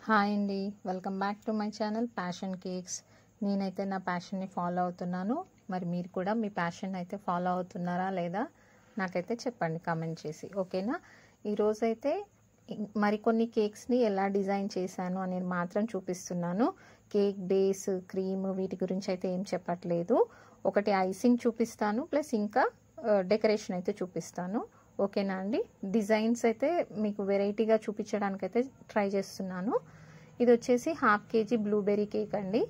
Hi అండి, welcome back to my channel passion cakes. నేనైతే నా ప్యాషన్ని ఫాలో అవుతున్నాను. మరి మీరు కూడా మీ ప్యాషన్ అయితే ఫాలో అవుతున్నారా లేదా నాకైతే చెప్పండి కామెంట్ చేసి, ఓకేనా? ఈరోజైతే మరికొన్ని కేక్స్ని ఎలా డిజైన్ చేశాను అనేది మాత్రం చూపిస్తున్నాను. కేక్ బేస్, క్రీమ్ వీటి గురించి అయితే ఏం చెప్పట్లేదు. ఒకటి ఐసింగ్ చూపిస్తాను, ప్లస్ ఇంకా డెకరేషన్ అయితే చూపిస్తాను, ఓకేనా అండి? డిజైన్స్ అయితే మీకు వెరైటీగా చూపించడానికి అయితే ట్రై చేస్తున్నాను. ఇది వచ్చేసి 1/2 kg బ్లూబెర్రీ కేక్ అండి.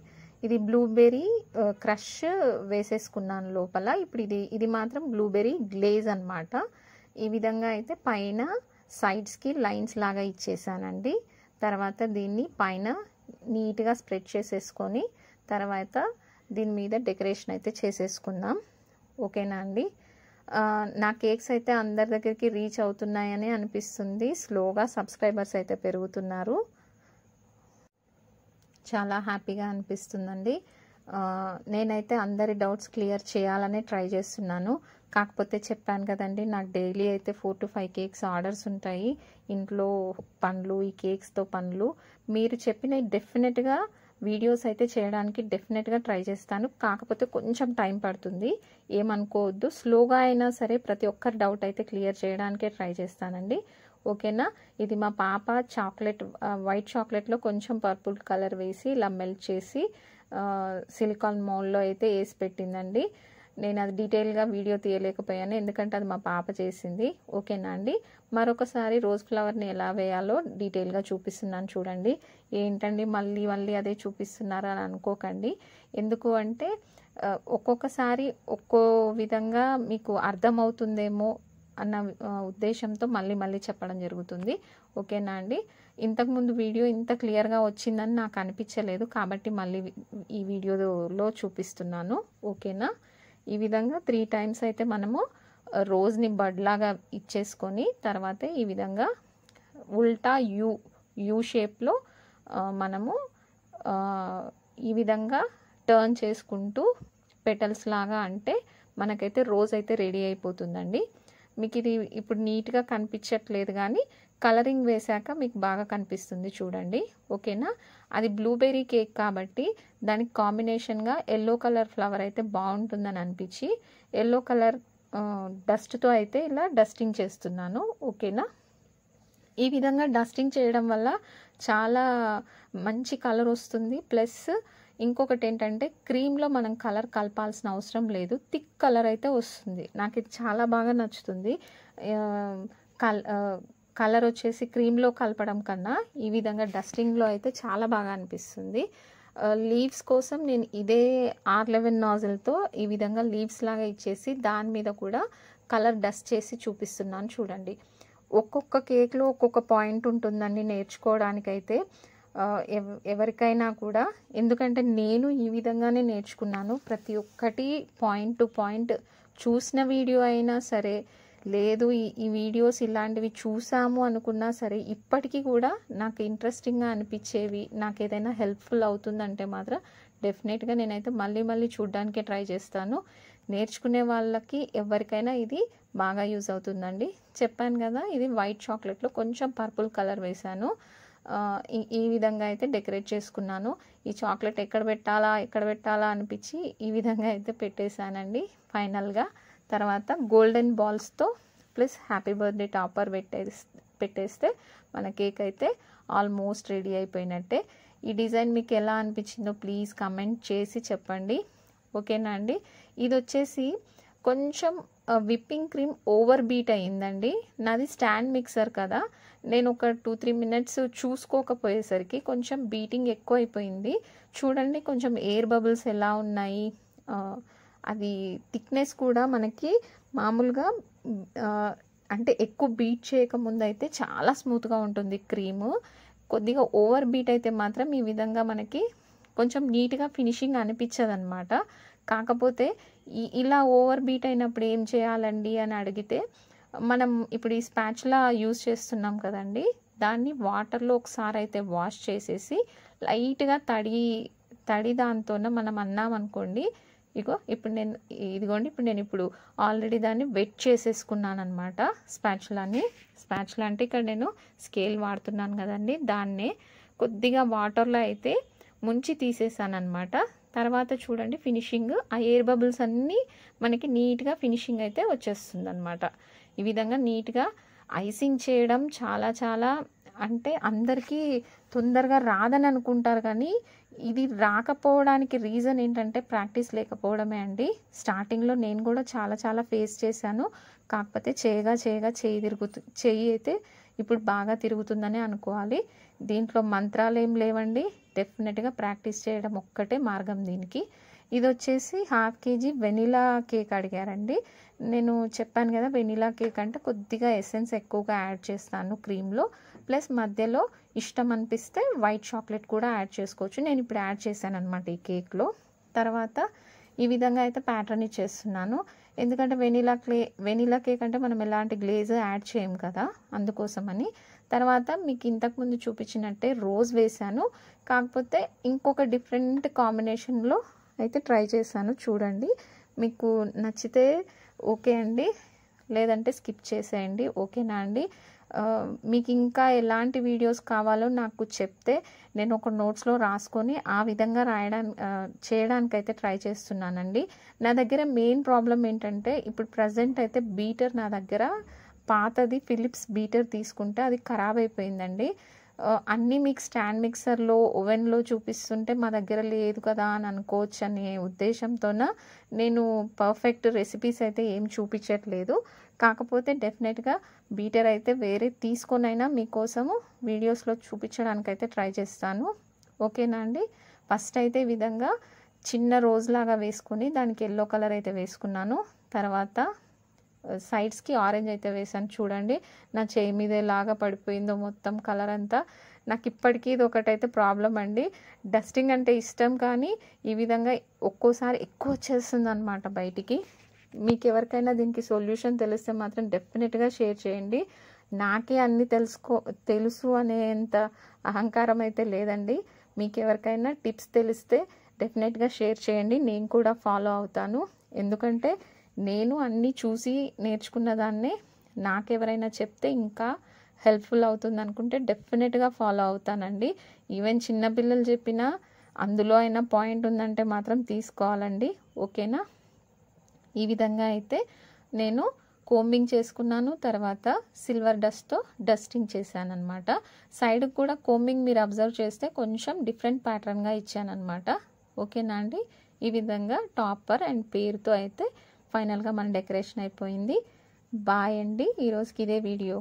ఇది బ్లూబెర్రీ క్రష్ వేసేసుకున్నాను లోపల. ఇప్పుడు ఇది మాత్రం బ్లూబెర్రీ గ్లేజ్ అన్నమాట. ఈ విధంగా అయితే పైన సైడ్స్కి లైన్స్ లాగా ఇచ్చేసానండి. తర్వాత దీన్ని పైన నీట్గా స్ప్రెడ్ చేసేసుకొని తర్వాత దీని మీద డెకరేషన్ అయితే చేసేసుకుందాం, ఓకేనా అండి? నా కేక్స్ అయితే అందరి దగ్గరికి రీచ్ అవుతున్నాయని అనిపిస్తుంది. స్లోగా సబ్స్క్రైబర్స్ అయితే పెరుగుతున్నారు. చాలా హ్యాపీగా అనిపిస్తుందండి. నేనైతే అందరి డౌట్స్ క్లియర్ చేయాలనే ట్రై చేస్తున్నాను. కాకపోతే చెప్పాను కదండి, నాకు డైలీ అయితే 4 to 5 కేక్స్ ఆర్డర్స్ ఉంటాయి. ఇంట్లో పనులు, ఈ కేక్స్తో పనులు. మీరు చెప్పిన డెఫినెట్గా వీడియోస్ అయితే చేయడానికి డెఫినెట్గా ట్రై చేస్తాను. కాకపోతే కొంచెం టైం పడుతుంది, ఏమనుకోవద్దు. స్లోగా అయినా సరే ప్రతి ఒక్కరి డౌట్ అయితే క్లియర్ చేయడానికే ట్రై చేస్తానండి, ఓకేనా? ఇది మా పాప చాక్లెట్, వైట్ చాక్లెట్లో కొంచెం పర్పుల్ కలర్ వేసి ఇలా మెల్ట్ చేసి సిలికాన్ మౌల్డ్లో అయితే వేసి పెట్టిందండి. నేను అది డీటెయిల్గా వీడియో తీయలేకపోయాను, ఎందుకంటే అది మా పాప చేసింది, ఓకేనా అండి? మరొకసారి రోజ్ ఫ్లవర్ని ఎలా వేయాలో డీటెయిల్గా చూపిస్తున్నాను చూడండి. ఏంటండి మళ్ళీ అదే చూపిస్తున్నారా అని అనుకోకండి. ఎందుకు అంటే ఒక్కొక్కసారి ఒక్కో విధంగా మీకు అర్థమవుతుందేమో అన్న ఉద్దేశంతో మళ్ళీ చెప్పడం జరుగుతుంది, ఓకేనా అండి? ఇంతకుముందు వీడియో ఇంత క్లియర్గా వచ్చిందని నాకు అనిపించలేదు, కాబట్టి మళ్ళీ ఈ వీడియోలో చూపిస్తున్నాను, ఓకేనా? ఈ విధంగా 3 times అయితే మనము రోజ్ని బడ్ లాగా ఇచ్చేసుకొని తర్వాత ఈ విధంగా ఉల్టా యూ షేప్లో మనము ఈ విధంగా టర్న్ చేసుకుంటూ పెటల్స్ లాగా అంటే మనకైతే రోజ్ అయితే రెడీ అయిపోతుందండి. మీకు ఇది ఇప్పుడు నీట్గా కనిపించట్లేదు, కానీ కలరింగ్ వేశాక మీకు బాగా కనిపిస్తుంది చూడండి, ఓకేనా? అది బ్లూబెర్రీ కేక్ కాబట్టి దానికి కాంబినేషన్గా ఎల్లో కలర్ ఫ్లవర్ అయితే బాగుంటుందని అనిపించి ఎల్లో కలర్ డస్ట్తో అయితే ఇలా డస్టింగ్ చేస్తున్నాను, ఓకేనా? ఈ విధంగా డస్టింగ్ చేయడం వల్ల చాలా మంచి కలర్ వస్తుంది. ప్లస్ ఇంకొకటి ఏంటంటే క్రీమ్లో మనం కలర్ కలపాల్సిన అవసరం లేదు, థిక్ కలర్ అయితే వస్తుంది. నాకు ఇది చాలా బాగా నచ్చుతుంది. కలర్ వచ్చేసి క్రీమ్లో కలపడం కన్నా ఈ విధంగా డస్టింగ్లో అయితే చాలా బాగా అనిపిస్తుంది. లీవ్స్ కోసం నేను ఇదే R11 నాజిల్తో ఈ విధంగా లీవ్స్ లాగా ఇచ్చేసి దాని మీద కూడా కలర్ డస్ట్ చేసి చూపిస్తున్నాను చూడండి. ఒక్కొక్క కేక్లో ఒక్కొక్క పాయింట్ ఉంటుందండి నేర్చుకోవడానికైతే, ఎవరికైనా కూడా. ఎందుకంటే నేను ఈ విధంగానే నేర్చుకున్నాను. ప్రతి ఒక్కటి పాయింట్ టు పాయింట్ చూసిన వీడియో అయినా సరే, లేదు ఈ వీడియోస్ ఇలాంటివి చూసాము అనుకున్నా సరే, ఇప్పటికీ కూడా నాకు ఇంట్రెస్టింగ్గా అనిపించేవి, నాకు ఏదైనా హెల్ప్ఫుల్ అవుతుందంటే మాత్రం డెఫినెట్గా నేనైతే మళ్ళీ చూడడానికే ట్రై చేస్తాను. నేర్చుకునే వాళ్ళకి ఎవరికైనా ఇది బాగా యూజ్ అవుతుందండి. చెప్పాను కదా, ఇది వైట్ చాక్లెట్లో కొంచెం పర్పుల్ కలర్ వేశాను. ఈ విధంగా అయితే డెకరేట్ చేసుకున్నాను. ఈ చాక్లెట్ ఎక్కడ పెట్టాలా అనిపించి ఈ విధంగా అయితే పెట్టేశానండి ఫైనల్గా. తర్వాత గోల్డెన్ బాల్స్తో ప్లస్ హ్యాపీ బర్త్డే టాపర్ పెట్టేస్తే మన కేక్ అయితే ఆల్మోస్ట్ రెడీ అయిపోయినట్టే. ఈ డిజైన్ మీకు ఎలా అనిపించిందో ప్లీజ్ కమెంట్ చేసి చెప్పండి, ఓకేనా అండి? ఇది వచ్చేసి కొంచెం విప్పింగ్ క్రీమ్ ఓవర్ బీట్ అయ్యిందండి. నాది స్టాండ్ మిక్సర్ కదా, నేను ఒక 2-3 minutes చూసుకోకపోయేసరికి కొంచెం బీటింగ్ ఎక్కువ అయిపోయింది. చూడండి కొంచెం ఎయిర్ బబుల్స్ ఎలా ఉన్నాయి. అది థిక్నెస్ కూడా మనకి మామూలుగా అంటే ఎక్కువ బీట్ చేయకముందు అయితే చాలా స్మూత్గా ఉంటుంది క్రీము. కొద్దిగా ఓవర్ బీట్ అయితే మాత్రం ఈ విధంగా మనకి కొంచెం నీట్గా ఫినిషింగ్ అనిపించదు అనమాట. కాకపోతే ఇలా ఓవర్ బీట్ అయినప్పుడు ఏం చేయాలండి అని అడిగితే, మనం ఇప్పుడు ఈ స్పాచులా యూజ్ చేస్తున్నాం కదండి, దాన్ని వాటర్లో ఒకసారి అయితే వాష్ చేసేసి లైట్గా తడి దాంతోనే మనం అన్నామనుకోండి, ఇప్పుడు నేను ఆల్రెడీ దాన్ని వెట్ చేసేసుకున్నాను అనమాట స్పాచులా అంటే ఇక్కడ నేను స్కేల్ వాడుతున్నాను కదండి, దాన్నే కొద్దిగా వాటర్లో అయితే ముంచి తీసేసాను అనమాట. తర్వాత చూడండి ఫినిషింగ్, ఆ ఎయిర్ బబుల్స్ అన్నీ మనకి నీట్గా ఫినిషింగ్ అయితే వచ్చేస్తుంది అనమాట. ఈ విధంగా నీట్గా ఐసింగ్ చేయడం చాలా అంటే అందరికీ తొందరగా రాదని అనుకుంటారు, కానీ ఇది రాకపోవడానికి రీజన్ ఏంటంటే ప్రాక్టీస్ లేకపోవడమే అండి. స్టార్టింగ్లో నేను కూడా చాలా ఫేస్ చేశాను. కాకపోతే చేయగా చెయ్యి అయితే ఇప్పుడు బాగా తిరుగుతుందని అనుకోవాలి. దీంట్లో మంత్రాలు ఏం లేవండి, డెఫినెట్గా ప్రాక్టీస్ చేయడం ఒక్కటే మార్గం దీనికి. ఇది వచ్చేసి 1/2 kg వెనిలా కేక్ అడిగారండి. నేను చెప్పాను కదా, వెనిలా కేక్ అంటే కొద్దిగా ఎసెన్స్ ఎక్కువగా యాడ్ చేస్తాను క్రీమ్లో, ప్లస్ మధ్యలో ఇష్టం అనిపిస్తే వైట్ చాక్లెట్ కూడా యాడ్ చేసుకోవచ్చు. నేను ఇప్పుడు యాడ్ చేశాను అనమాట ఈ కేక్లో. తర్వాత ఈ విధంగా అయితే ప్యాటర్న్ ఇచ్చేస్తున్నాను. ఎందుకంటే వెనిలా కేక్ అంటే మనం ఎలాంటి గ్లేజ్ యాడ్ చేయం కదా, అందుకోసమని. తర్వాత మీకు ఇంతకుముందు చూపించినట్టే రోజ్ వేశాను, కాకపోతే ఇంకొక డిఫరెంట్ కాంబినేషన్లో అయితే ట్రై చేశాను. చూడండి, మీకు నచ్చితే ఓకే అండి, లేదంటే స్కిప్ చేసేయండి. ఓకేనా అండి? మీకు ఇంకా ఎలాంటి వీడియోస్ కావాలో నాకు చెప్తే నేను ఒక నోట్స్లో రాసుకొని ఆ విధంగా చేయడానికైతే ట్రై చేస్తున్నానండి. నా దగ్గర మెయిన్ ప్రాబ్లం ఏంటంటే ఇప్పుడు ప్రజెంట్ అయితే బీటర్ నా దగ్గర పాతది ఫిలిప్స్ బీటర్ తీసుకుంటే అది ఖరాబ్ అయిపోయిందండి. అన్నీ మీకు స్టాండ్ మిక్సర్లో ఓవెన్లో చూపిస్తుంటే మా దగ్గర లేదు కదా అని అనుకోవచ్చు అనే ఉద్దేశంతోన నేను పర్ఫెక్ట్ రెసిపీస్ అయితే ఏం చూపించట్లేదు. కాకపోతే డెఫినెట్గా బీటర్ అయితే వేరే తీసుకొనైనా మీకోసము వీడియోస్లో చూపించడానికైతే ట్రై చేస్తాను. ఓకేనా అండి? ఫస్ట్ అయితే ఈ విధంగా చిన్న రోజ్ లాగా వేసుకొని దానికి ఎల్లో కలర్ అయితే వేసుకున్నాను. తర్వాత సైడ్స్కి ఆరెంజ్ అయితే వేసాను. చూడండి నా చేయి మీద ఎలాగా పడిపోయిందో మొత్తం కలర్ అంతా. నాకు ఇప్పటికీ ఇది ఒకటైతే ప్రాబ్లం అండి. డస్టింగ్ అంటే ఇష్టం, కానీ ఈ విధంగా ఒక్కోసారి ఎక్కువ వచ్చేస్తుంది అనమాట బయటికి. మీకు ఎవరికైనా దీనికి సొల్యూషన్ తెలిస్తే మాత్రం డెఫినెట్గా షేర్ చేయండి. నాకే అన్నీ తెలుసు అనేంత అహంకారం అయితే లేదండి. మీకు ఎవరికైనా టిప్స్ తెలిస్తే డెఫినెట్గా షేర్ చేయండి, నేను కూడా ఫాలో అవుతాను. ఎందుకంటే నేను అన్నీ చూసి నేర్చుకున్న దాన్నే నాకెవరైనా చెప్తే ఇంకా హెల్ప్ఫుల్ అవుతుంది అనుకుంటే డెఫినెట్గా ఫాలో అవుతానండి. ఈవెన్ చిన్నపిల్లలు చెప్పినా అందులో అయినా పాయింట్ ఉందంటే మాత్రం తీసుకోవాలండి. ఓకేనా? ఈ విధంగా అయితే నేను కోంబింగ్ చేసుకున్నాను. తర్వాత సిల్వర్ డస్ట్తో డస్టింగ్ చేశాను అనమాట. సైడ్కి కూడా కోంబింగ్ మీరు అబ్జర్వ్ చేస్తే కొంచెం డిఫరెంట్ ప్యాటర్న్గా ఇచ్చాను అనమాట. ఓకేనా అండి? ఈ విధంగా టాపర్ అండ్ పేరుతో అయితే ఫైనల్గా మన డెకరేషన్ అయిపోయింది. బాయ్ అండి. ఈరోజుకి ఇదే వీడియో.